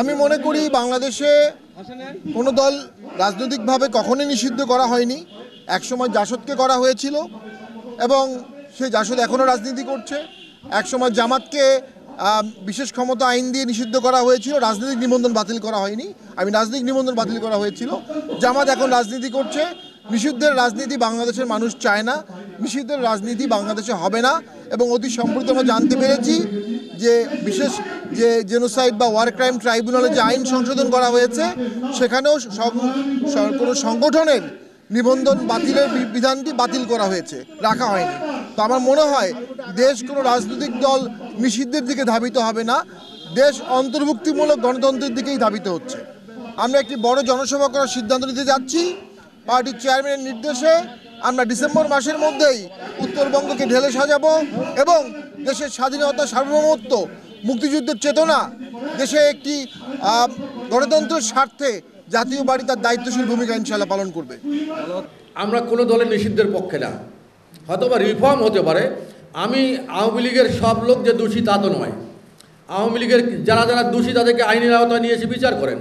আমি মনে করি বাংলাদেশে কোনো দল রাজনৈতিকভাবে কখনোই নিষিদ্ধ করা হয়নি। একসময় জাসদকে করা হয়েছিল এবং সেই জাসদ এখনও রাজনীতি করছে। একসময় জামাতকে বিশেষ ক্ষমতা আইন দিয়ে নিষিদ্ধ করা হয়েছিল, রাজনৈতিক নিবন্ধন বাতিল করা হয়নি। রাজনৈতিক নিবন্ধন বাতিল করা হয়েছিল। জামাত এখন রাজনীতি করছে। নিষিদ্ধের রাজনীতি বাংলাদেশের মানুষ চায় না, নিষিদ্ধের রাজনীতি বাংলাদেশে হবে না। এবং অতি সম্প্রতি আমরা জানতে পেরেছি যে বিশেষ যে জেনোসাইড বা ওয়ার ক্রাইম ট্রাইব্যুনালে যে আইন সংশোধন করা হয়েছে সেখানেও কোনো সংগঠনের নিবন্ধন বাতিলের বিধানটি বাতিল করা হয়েছে, রাখা হয়নি। তো আমার মনে হয় দেশ কোনো রাজনৈতিক দল নিষিদ্ধের দিকে ধাবিত হবে না, দেশ অন্তর্ভুক্তিমূলক গণতন্ত্রের দিকেই ধাবিত হচ্ছে। আমরা একটি বড় জনসভা করার সিদ্ধান্ত নিতে যাচ্ছি। পার্টির চেয়ারম্যানের নির্দেশে আমরা ডিসেম্বর মাসের মধ্যেই উত্তরবঙ্গকে ঢেলে সাজাবো এবং দেশের স্বাধীনতা, সার্বভৌমত্ব, মুক্তিযুদ্ধের চেতনা, দেশে একটি গণতন্ত্রের স্বার্থে জাতীয় পার্টি তার দায়িত্বশীল ভূমিকা ইনশাআল্লাহ পালন করবে। আমরা কোনো দলের নিষিদ্ধের পক্ষে না, হয়তো বা রিফর্ম হতে পারে। আমি আওয়ামী লীগের সব লোক যে দোষী তা তো নয়। আওয়ামী লীগের যারা যারা দোষী তাদেরকে আইনের আওতায় নিয়ে এসে বিচার করেন,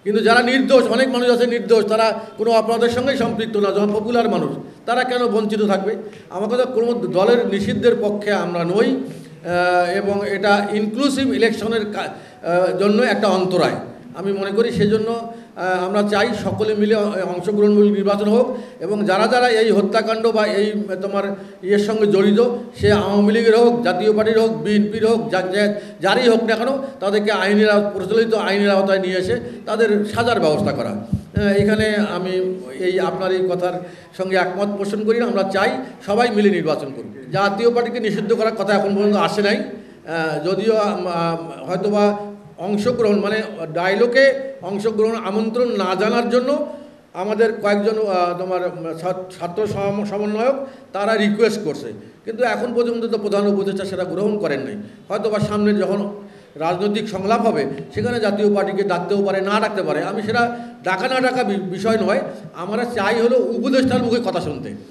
কিন্তু যারা নির্দোষ, অনেক মানুষ আছে নির্দোষ, তারা কোনো অপরাধের সঙ্গেই সম্পৃক্ত না, যখন পপুলার মানুষ, তারা কেন বঞ্চিত থাকবে? আমার কথা, কোনো দলের নিষিদ্ধের পক্ষে আমরা নই এবং এটা ইনক্লুসিভ ইলেকশনের জন্য একটা অন্তরায় আমি মনে করি। সেজন্য আমরা চাই সকলে মিলে অংশগ্রহণমূলক নির্বাচন হোক এবং যারা যারা এই হত্যাকাণ্ড বা এই তোমার ইয়ের সঙ্গে জড়িত, সে আওয়ামী লীগের হোক, জাতীয় পার্টির হোক, বিএনপির হোক, যারই হোক না কেন, তাদেরকে প্রচলিত আইনের আওতায় নিয়ে এসে তাদের সাজার ব্যবস্থা করা। এখানে আমি আপনার এই কথার সঙ্গে একমত পোষণ করি। আমরা চাই সবাই মিলে নির্বাচন করুন। জাতীয় পার্টিকে নিষিদ্ধ করার কথা এখন পর্যন্ত আসে নাই, যদিও হয়তোবা অংশগ্রহণ মানে ডায়লগে অংশগ্রহণ আমন্ত্রণ না জানার জন্য আমাদের কয়েকজন তোমার ছাত্র সমন্বয়ক তারা রিকোয়েস্ট করছে, কিন্তু এখন পর্যন্ত তো প্রধান উপদেষ্টা সেটা গ্রহণ করেন নাই। হয়তোবা সামনে যখন রাজনৈতিক সংলাপ হবে সেখানে জাতীয় পার্টিকে ডাকতেও পারে, না ডাকতে পারে। আমি সেটা ডাকা না ডাকা বিষয় নয়, আমরা চাই হলো উপদেষ্টার মুখে কথা শুনতে।